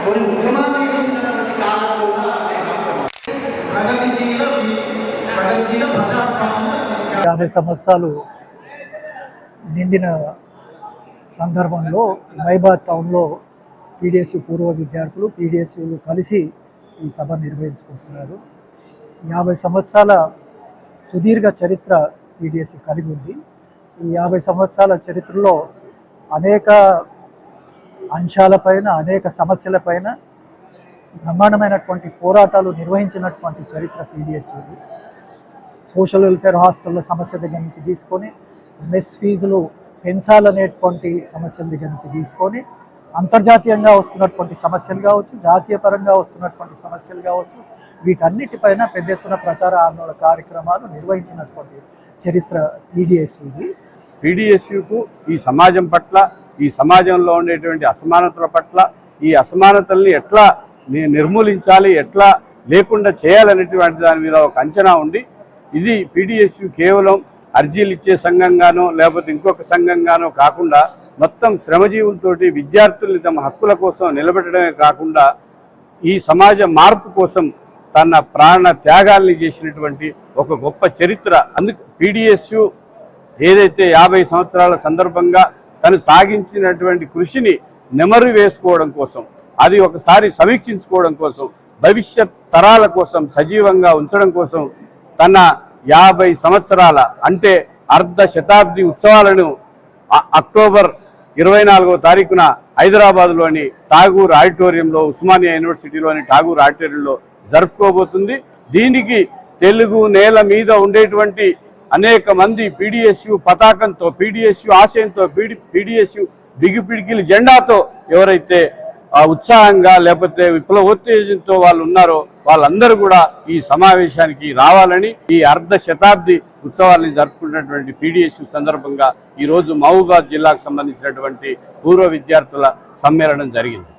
కొన్ని ఉద్యమాన్ని ఇచ్చినటువంటి కాలం కూడా ప్రగతిశీల ప్రజాస్వామ్య 50 సంవత్సరాలు నిండిన సందర్భంలో మైబాద్ టౌన్లో పీడిఎస్యు పూర్వ విద్యార్థులు పీడిఎస్యులు కలిసి ఈ సభ నిర్వహించుకుంటున్నారు. 50 సంవత్సరాల సుదీర్ఘ చరిత్ర పీడిఎస్యు కలిగి ఉంది. ఈ 50 సంవత్సరాల చరిత్రలో అనేక అంశాలపైన అనేక సమస్యలపైన బ్రహ్మాండమైనటువంటి పోరాటాలు నిర్వహించినటువంటి చరిత్ర పీడిఎస్యుది. సోషల్ వెల్ఫేర్ హాస్టల్ల సమస్య దగ్గర నుంచి తీసుకొని మెస్ ఫీజులు పెంచాలనేటువంటి సమస్యల దగ్గర నుంచి తీసుకొని అంతర్జాతీయంగా వస్తున్నటువంటి సమస్యలు కావచ్చు, జాతీయ పరంగా వస్తున్నటువంటి సమస్యలు కావచ్చు, వీటన్నిటిపైన పెద్ద ఎత్తున ప్రచార ఆందోళన కార్యక్రమాలు నిర్వహించినటువంటి చరిత్ర పీడిఎస్యుది. పీడిఎస్యుకు ఈ సమాజం పట్ల, ఈ సమాజంలో ఉండేటువంటి అసమానతల పట్ల, ఈ అసమానతల్ని ఎట్లా నిర్మూలించాలి, ఎట్లా లేకుండా చేయాలనేటువంటి దాని మీద ఒక అంచనా ఉండి, ఇది పీడిఎస్యు కేవలం అర్జీలు ఇచ్చే సంఘంగానో లేకపోతే ఇంకొక సంఘంగానో కాకుండా మొత్తం శ్రమజీవులతో విద్యార్థుల్ని తమ హక్కుల కోసం నిలబెట్టడమే కాకుండా ఈ సమాజ మార్పు కోసం తన ప్రాణ త్యాగాల్ని చేసినటువంటి ఒక గొప్ప చరిత్ర. అందుకు పీడిఎస్యు ఏదైతే 50 సంవత్సరాల సందర్భంగా తను సాగించినటువంటి కృషిని నెమరు వేసుకోవడం కోసం, అది ఒకసారి సమీక్షించుకోవడం కోసం, భవిష్యత్ తరాల కోసం సజీవంగా ఉంచడం కోసం తన 50 సంవత్సరాల అంటే అర్ధ శతాబ్ది ఉత్సవాలను అక్టోబర్ 24వ తారీఖున హైదరాబాద్లోని ఠాగూర్ ఆడిటోరియంలో, ఉస్మానియా యూనివర్సిటీలోని ఠాగూర్ ఆడిటోరియంలో జరుపుకోబోతుంది. దీనికి తెలుగు నేల మీద ఉండేటువంటి అనేక మంది పీడిఎస్యు పతాకంతో, పీడిఎస్యు ఆశయంతో, పీడిఎస్యు బిగిపిడికిలి జెండాతో ఎవరైతే ఉత్సాహంగా లేకపోతే విప్లవోత్తేజంతో వాళ్ళు ఉన్నారో వాళ్ళందరూ కూడా ఈ సమావేశానికి రావాలని, ఈ అర్ధ శతాబ్ది ఉత్సవాన్ని జరుపుకున్నటువంటి పీడిఎస్యు సందర్భంగా ఈరోజు మహబూబాబాద్ జిల్లాకు సంబంధించినటువంటి పూర్వ విద్యార్థుల సమ్మేళనం జరిగింది.